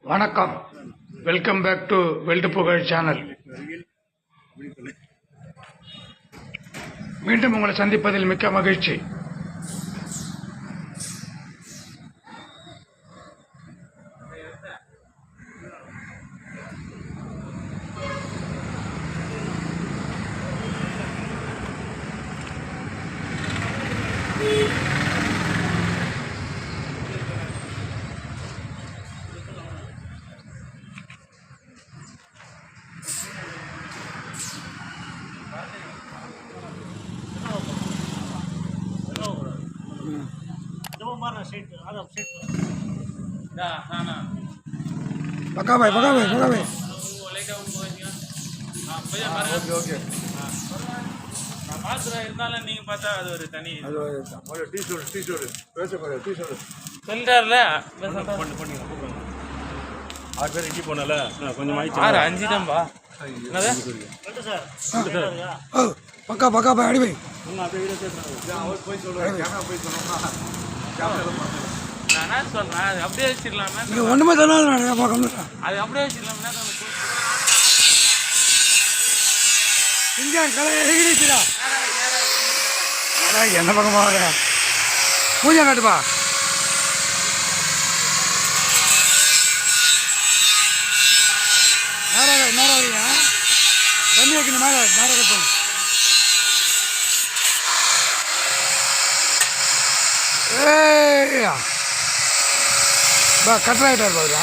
வணக்கம், welcome back to weld புகழ் channel. மீண்டும் உங்களை சந்திப்பதில் மிக்க மகிழ்ச்சி. पका भाई இருந்தாலும் நீங்க பார்த்தா அது ஒரு தனி சொல்றாருல ஆறு பேர் இங்கே போனால கொஞ்சம் ஆறு அஞ்சு தான்பா पका पका भाई अड़ी भाई நான் சொல்றேன் அது அப்படியே வச்சிடலாமே ஒண்ணுமே சொல்லாது அது அப்படியே வச்சிடலாம்னா இங்க கலைடா என்ன பக்கமா பூஜை காட்டுப்பா. நேரம் தண்ணி வைக்கணும் மேல நேரம் கட்டணும். கட்டராயிட்டார் பாருங்க.